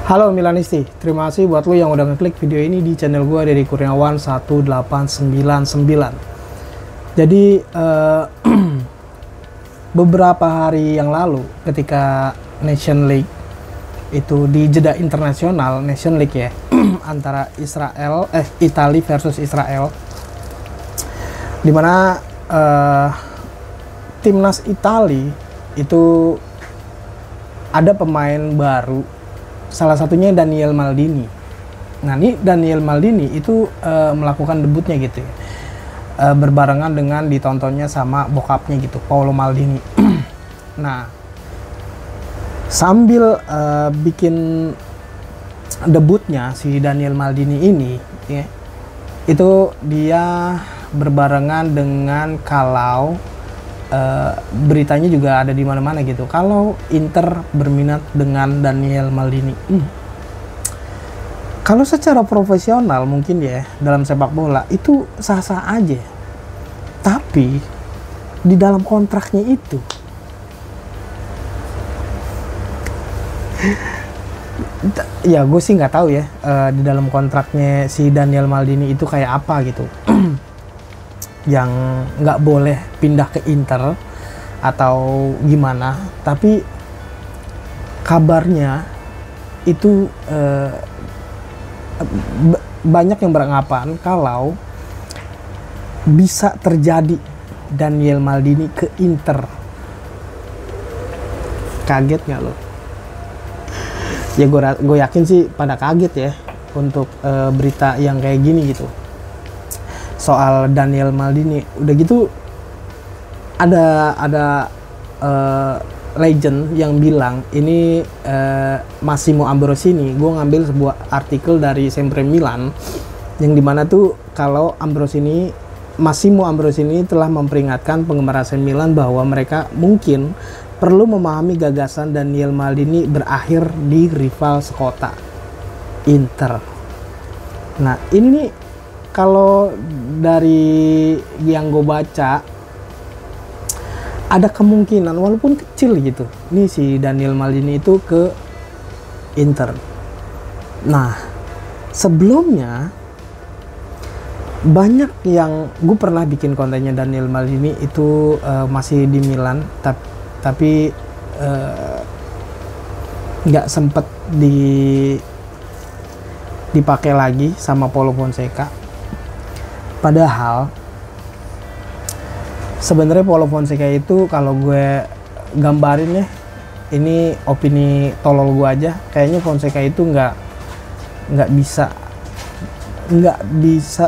Halo Milanisti, terima kasih buat lo yang udah ngeklik video ini di channel gue Deddy Kurniawan 1899. Jadi beberapa hari yang lalu ketika Nation League itu di jeda internasional, Nation League ya, antara Italia versus Israel, dimana timnas Italia itu ada pemain baru, salah satunya Daniel Maldini. Nah, ini Daniel Maldini itu melakukan debutnya gitu ya, berbarengan dengan ditontonnya sama bokapnya gitu, Paolo Maldini. Nah, sambil bikin debutnya si Daniel Maldini ini ya, itu dia berbarengan dengan kalau beritanya juga ada di mana-mana gitu, kalau Inter berminat dengan Daniel Maldini. Kalau secara profesional mungkin ya dalam sepak bola itu sah-sah aja, tapi di dalam kontraknya itu ya gue sih nggak tahu ya, di dalam kontraknya si Daniel Maldini itu kayak apa gitu. Yang nggak boleh pindah ke Inter atau gimana, tapi kabarnya itu banyak yang beranggapan kalau bisa terjadi Daniel Maldini ke Inter. Kaget nggak lo? Ya gue yakin sih pada kaget ya untuk berita yang kayak gini gitu soal Daniel Maldini. Udah gitu ada legend yang bilang ini Massimo Ambrosini. Gue ngambil sebuah artikel dari Sempre Milan yang dimana tuh kalau Massimo Ambrosini telah memperingatkan penggemar AC Milan bahwa mereka mungkin perlu memahami gagasan Daniel Maldini berakhir di rival sekota, Inter. Nah, ini nih kalau dari yang gue baca ada kemungkinan walaupun kecil gitu nih si Daniel Maldini itu ke Inter. Nah, sebelumnya banyak yang gue pernah bikin kontennya Daniel Maldini itu masih di Milan, tapi nggak sempet dipakai lagi sama Paulo Fonseca. Padahal sebenarnya Paulo Fonseca itu kalau gue gambarin ya, ini opini tolol gue aja, kayaknya Fonseca itu nggak bisa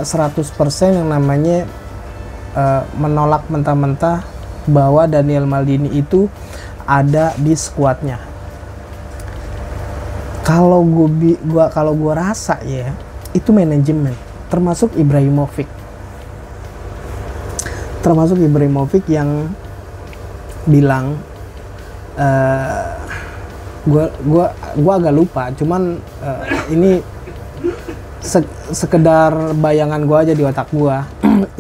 100% yang namanya menolak mentah-mentah bahwa Daniel Maldini itu ada di skuadnya. Kalau gue rasa ya, itu manajemen, termasuk Ibrahimovic yang bilang, gua agak lupa, cuman ini sekedar bayangan gua aja di otak gua.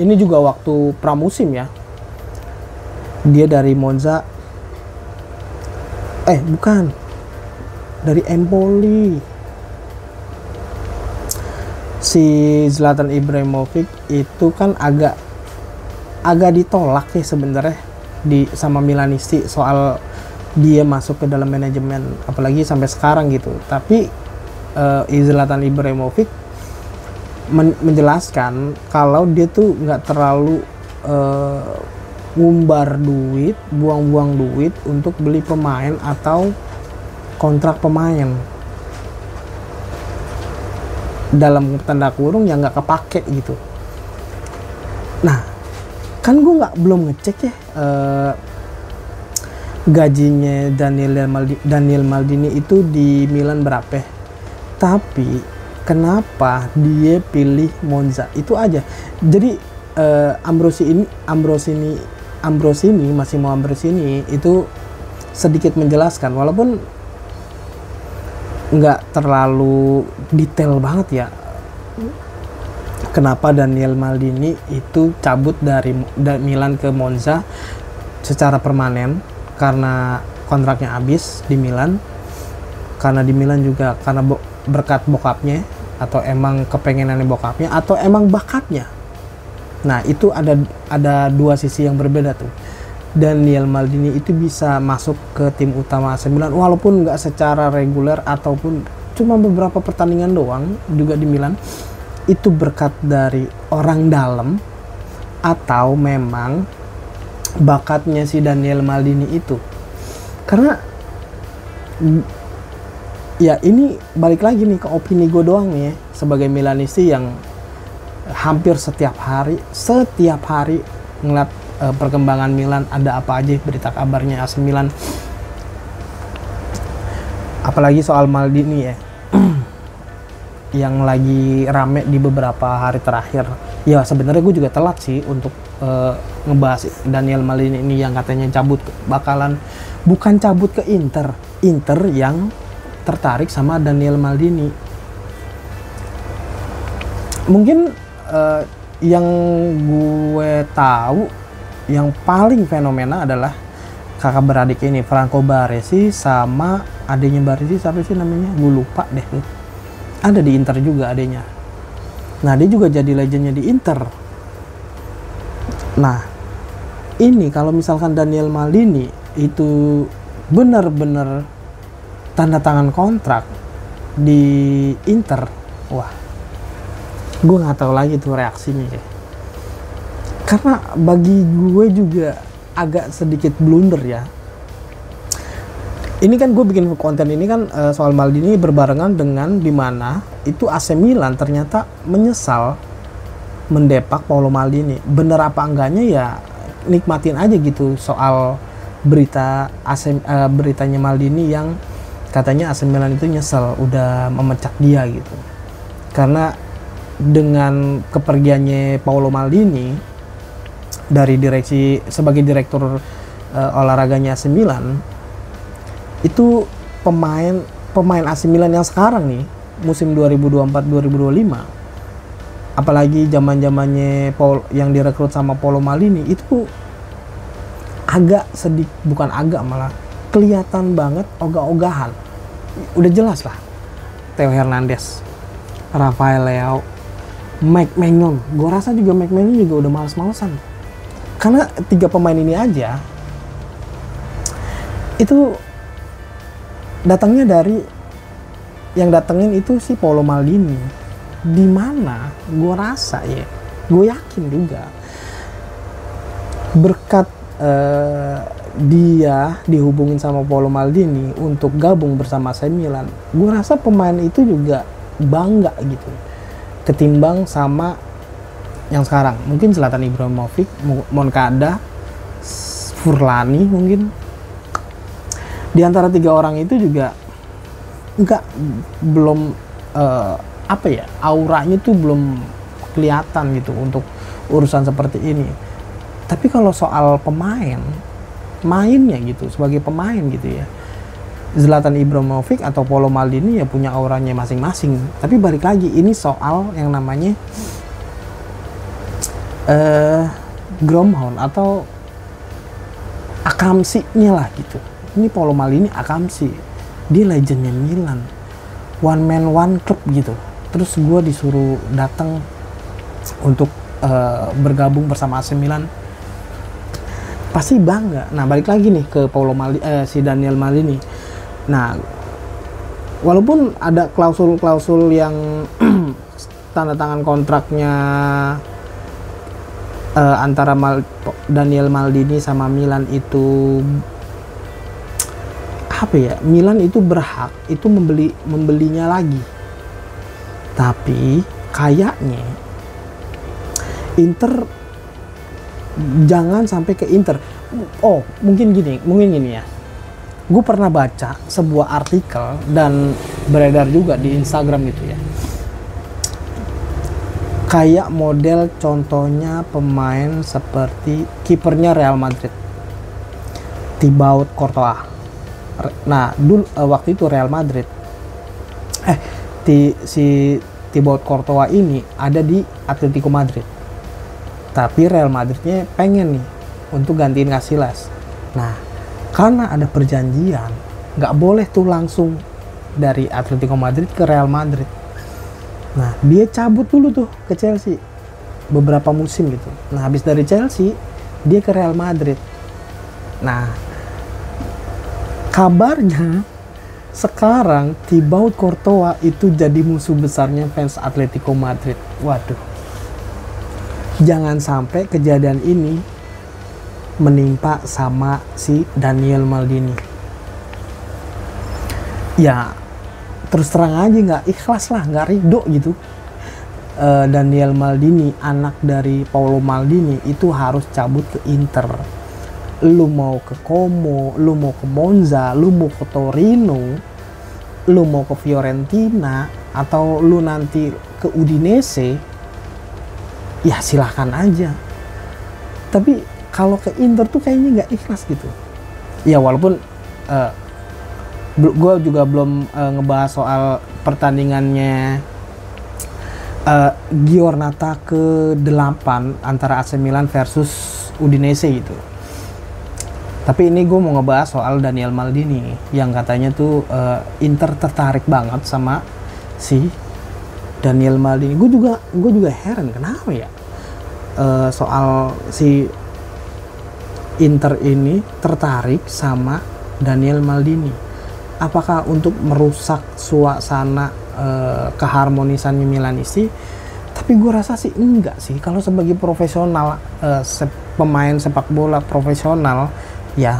Ini juga waktu pramusim ya, dia dari Monza, bukan, dari Empoli. Si Zlatan Ibrahimovic itu kan agak ditolak ya sebenarnya sama Milanisti soal dia masuk ke dalam manajemen, apalagi sampai sekarang gitu. Tapi Zlatan Ibrahimovic menjelaskan kalau dia tuh nggak terlalu ngumbar duit, buang-buang duit untuk beli pemain atau kontrak pemain, dalam tanda kurung yang nggak kepake gitu. Nah, kan gue belum ngecek ya gajinya Daniel Maldini itu di Milan berapa, tapi kenapa dia pilih Monza, itu aja. Jadi Massimo Ambrosini itu sedikit menjelaskan, walaupun nggak terlalu detail banget ya, kenapa Daniel Maldini itu cabut dari Milan ke Monza secara permanen karena kontraknya habis di Milan. karena di Milan juga karena berkat bokapnya, atau emang kepengenannya bokapnya, atau emang bakatnya. Nah itu ada dua sisi yang berbeda tuh. Daniel Maldini itu bisa masuk ke tim utama AC Milan walaupun nggak secara reguler ataupun cuma beberapa pertandingan doang juga di Milan, itu berkat dari orang dalam atau memang bakatnya si Daniel Maldini itu. Karena ya ini balik lagi nih ke opini gue doang nih ya, sebagai Milanisti yang hampir setiap hari ngeliat perkembangan Milan, ada apa aja berita kabarnya AC Milan, apalagi soal Maldini ya yang lagi rame di beberapa hari terakhir. Ya sebenarnya gue juga telat sih untuk ngebahas Daniel Maldini ini yang katanya bukan cabut ke Inter yang tertarik sama Daniel Maldini. Mungkin yang gue tahu yang paling fenomena adalah kakak beradik ini, Franco Baresi sama adanya Baresi, siapa sih namanya, gue lupa deh. Ada di Inter juga adanya. Nah dia juga jadi legendnya di Inter. Nah ini kalau misalkan Daniel Maldini itu benar-benar tanda tangan kontrak di Inter, wah gue nggak tahu lagi tuh reaksinya ya. Karena bagi gue juga agak sedikit blunder ya. Ini kan gue bikin konten ini kan soal Maldini berbarengan dengan dimana itu AC Milan ternyata menyesal mendepak Paolo Maldini. Bener apa enggaknya ya nikmatin aja gitu soal beritanya Maldini yang katanya AC Milan itu nyesel udah memecat dia gitu. Karena dengan kepergiannya Paolo Maldini dari direksi sebagai direktur olahraganya AC Milan, itu pemain AC Milan yang sekarang nih musim 2024-2025, apalagi zaman-zamannya yang direkrut sama Paolo Maldini, itu malah kelihatan banget ogah-ogahan. Udah jelas lah, Theo Hernandez, Rafael Leao, Mike Maignan. Gue rasa juga Mike Maignan juga udah males-malesan. Karena 3 pemain ini aja itu datangnya dari yang datengin itu si Paolo Maldini. Di mana gue rasa ya, gue yakin juga berkat dia dihubungin sama Paolo Maldini untuk gabung bersama AC Milan, gue rasa pemain itu juga bangga gitu ketimbang sama yang sekarang. Mungkin Zlatan Ibrahimovic, Moncada, Furlani mungkin. Di antara 3 orang itu juga belum auranya tuh belum kelihatan gitu untuk urusan seperti ini. Tapi kalau soal mainnya gitu, sebagai pemain gitu ya, Zlatan Ibrahimovic atau Paolo Maldini ya punya auranya masing-masing. Tapi balik lagi, ini soal yang namanya Gromhound atau akamsinya lah gitu. Ini Paolo Maldini akamsi, dia legendnya Milan, one man one club gitu. Terus gue disuruh datang untuk bergabung bersama AC Milan, pasti bangga. Nah balik lagi nih ke si Daniel Maldini. Nah walaupun ada klausul-klausul yang tanda tangan kontraknya antara Daniel Maldini sama Milan itu Milan itu berhak itu membelinya lagi. Tapi kayaknya Inter jangan sampai ke Inter. Oh, mungkin gini ya. Gue pernah baca sebuah artikel dan beredar juga di Instagram gitu ya. Kayak model contohnya pemain seperti kipernya Real Madrid, Thibaut Courtois. Nah, dulu waktu itu Real Madrid si Thibaut Courtois ini ada di Atletico Madrid. Tapi Real Madridnya pengen nih untuk gantiin Casillas. Nah, karena ada perjanjian, nggak boleh tuh langsung dari Atletico Madrid ke Real Madrid. Nah, dia cabut dulu tuh ke Chelsea beberapa musim gitu. Nah, habis dari Chelsea dia ke Real Madrid. Nah, kabarnya sekarang Thibaut Courtois itu jadi musuh besarnya fans Atletico Madrid. Waduh, jangan sampai kejadian ini menimpa sama si Daniel Maldini. Ya terus terang aja nggak ikhlas lah, nggak ridho gitu. Daniel Maldini, anak dari Paolo Maldini, itu harus cabut ke Inter. Lu mau ke Como, lu mau ke Monza, lu mau ke Torino, lu mau ke Fiorentina, atau lu nanti ke Udinese, ya silahkan aja. Tapi kalau ke Inter tuh kayaknya nggak ikhlas gitu. Ya walaupun gue juga belum ngebahas soal pertandingannya Giornata ke-8 antara AC Milan versus Udinese gitu. Tapi ini gue mau ngebahas soal Daniel Maldini yang katanya tuh Inter tertarik banget sama si Daniel Maldini. Gue juga heran kenapa ya soal si Inter ini tertarik sama Daniel Maldini. Apakah untuk merusak suasana keharmonisannya Milanisti? Tapi gue rasa sih enggak sih. Kalau sebagai profesional, pemain sepak bola profesional, ya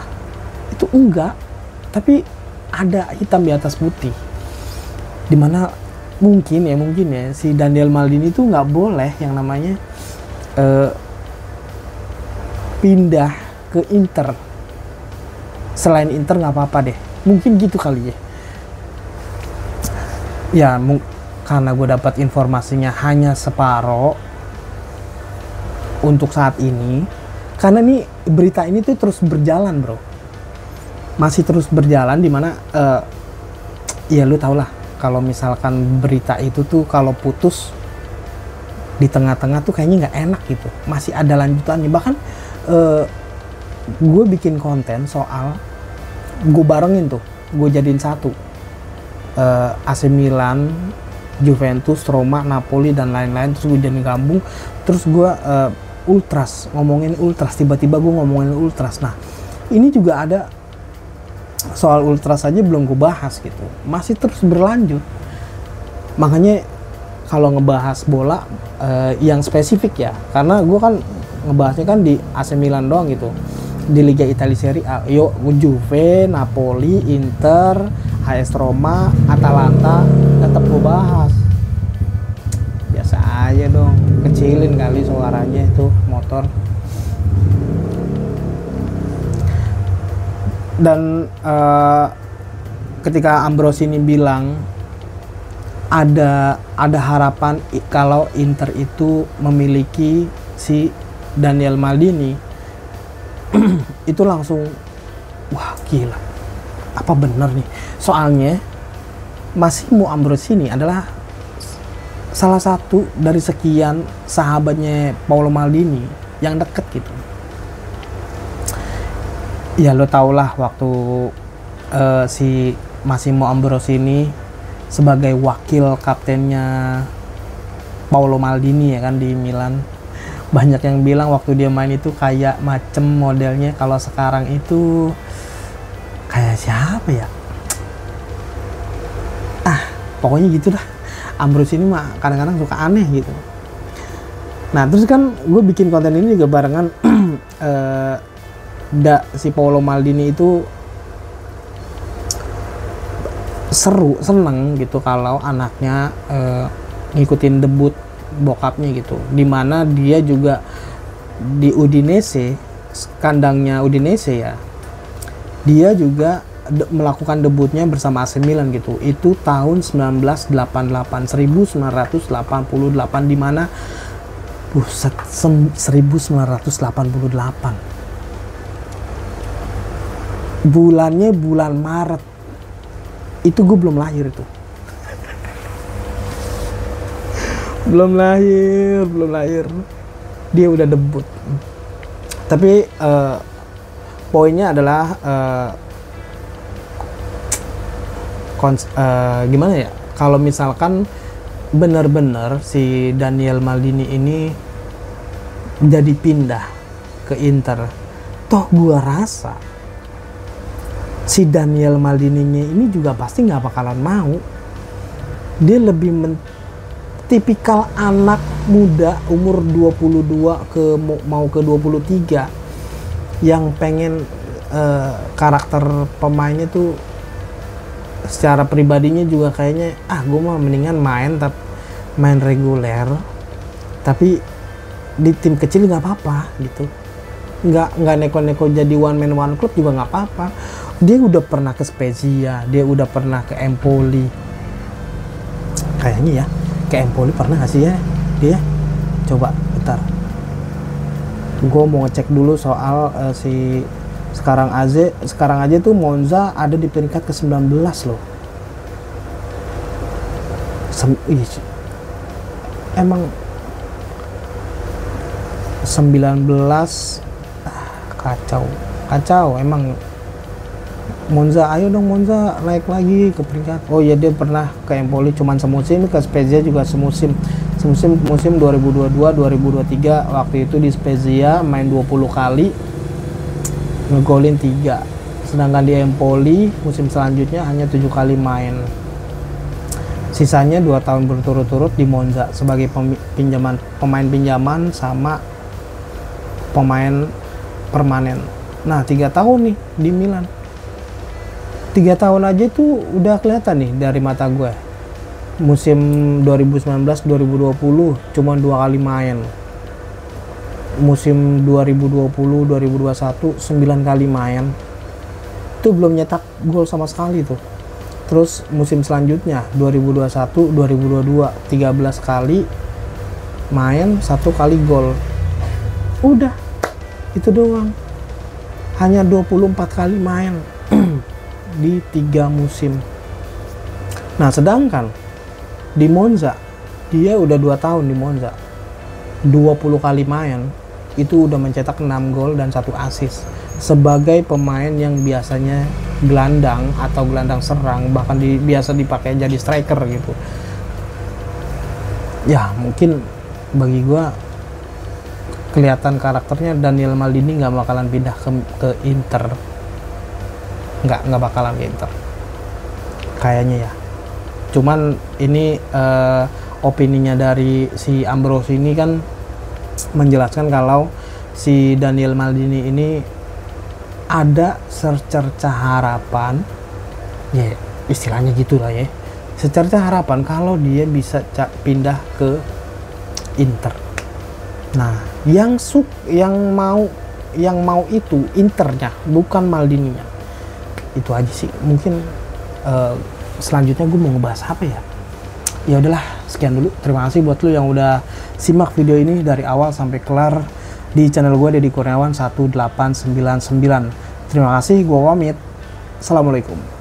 itu enggak. Tapi ada hitam di atas putih, dimana mungkin ya si Daniel Maldini itu nggak boleh yang namanya pindah ke Inter. Selain Inter nggak apa-apa deh, mungkin gitu kali ya. Ya karena gue dapat informasinya hanya separoh untuk saat ini, karena nih berita ini tuh terus berjalan bro, masih terus berjalan, dimana ya lu tau lah kalau misalkan berita itu tuh kalau putus di tengah-tengah tuh kayaknya nggak enak gitu, masih ada lanjutannya. Bahkan gue bikin konten soal, gue barengin tuh, gue jadiin satu AC Milan, Juventus, Roma, Napoli dan lain-lain, terus gue jadiin gabung, terus gue Ultras, ngomongin Ultras, tiba-tiba gue ngomongin Ultras. Nah ini juga ada soal Ultras aja belum gue bahas gitu, masih terus berlanjut. Makanya kalau ngebahas bola yang spesifik ya, karena gue kan ngebahasnya kan di AC Milan doang gitu, di Liga Italia Serie A. Yuk Juve, Napoli, Inter, AS Roma, Atalanta tetap gue bahas. Biasa aja dong, kecilin kali suaranya itu motor. Dan ketika Ambrosini bilang ada harapan kalau Inter itu memiliki si Daniel Maldini, itu langsung wah gila, apa bener nih? Soalnya Massimo Ambrosini adalah salah satu dari sekian sahabatnya Paolo Maldini yang deket gitu. Ya lo tau lah waktu si Massimo Ambrosini sebagai wakil kaptennya Paolo Maldini ya kan di Milan, banyak yang bilang waktu dia main itu kayak macem modelnya kalau sekarang itu kayak siapa ya, pokoknya gitu dah. Ambrosini mah kadang-kadang suka aneh gitu. Nah terus kan gue bikin konten ini juga barengan si Paolo Maldini itu seneng gitu kalau anaknya ngikutin debut bokapnya gitu, dimana dia juga di Udinese, kandangnya Udinese ya, dia juga melakukan debutnya bersama AC Milan gitu. Itu tahun 1988 di mana buset 1988 bulannya bulan Maret, itu gue belum lahir itu. belum lahir dia udah debut. Tapi poinnya adalah gimana ya, kalau misalkan benar-benar si Daniel Maldini ini jadi pindah ke Inter, toh gua rasa si Daniel Maldini ini juga pasti nggak bakalan mau. Dia lebih tipikal anak muda umur 22 mau ke 23 yang pengen karakter pemainnya tuh secara pribadinya juga kayaknya gue mah mendingan main reguler tapi di tim kecil nggak apa-apa gitu, nggak neko-neko jadi one man one club juga nggak apa-apa. Dia udah pernah ke Spezia, dia udah pernah ke Empoli kayaknya ya, ke Empoli pernah nggak sih ya dia? Coba bentar, gue mau ngecek dulu soal si sekarang aja tuh Monza ada di peringkat ke-19 loh. Emang 19 kacau emang. Monza, ayo dong Monza naik lagi ke peringkat. Oh ya, dia pernah ke Empoli cuman semusim, ke Spezia juga semusim 2022-2023. waktu itu di Spezia main 20 kali, ngegolin 3, sedangkan di Empoli musim selanjutnya hanya 7 kali main. Sisanya 2 tahun berturut-turut di Monza sebagai pemain pinjaman sama pemain permanen. Nah 3 tahun nih di Milan, 3 tahun aja tuh udah kelihatan nih dari mata gue. Musim 2019-2020 cuma 2 kali main, musim 2020-2021 9 kali main, itu belum nyetak gol sama sekali tuh. Terus musim selanjutnya 2021-2022 13 kali main, 1 kali gol. Udah itu doang, hanya 24 kali main di 3 musim. Nah sedangkan di Monza dia udah 2 tahun di Monza, 20 kali main itu udah mencetak 6 gol dan 1 assist sebagai pemain yang biasanya gelandang atau gelandang serang, bahkan biasa dipakai jadi striker gitu. Ya mungkin bagi gua kelihatan karakternya Daniel Maldini nggak bakalan pindah ke Inter, nggak bakalan ke Inter kayaknya ya. Cuman ini opininya dari si Ambrosio ini kan menjelaskan kalau si Daniel Maldini ini ada secerca harapan, ya istilahnya gitulah ya, secerca harapan kalau dia bisa pindah ke Inter. Nah yang mau itu Internya, bukan Maldininya. Itu aja sih. Mungkin selanjutnya gue mau ngebahas apa ya. Ya udahlah, sekian dulu. Terima kasih buat lu yang udah simak video ini dari awal sampai kelar di channel gue Deddy Kurniawan 1899. Terima kasih, gue pamit. Assalamualaikum.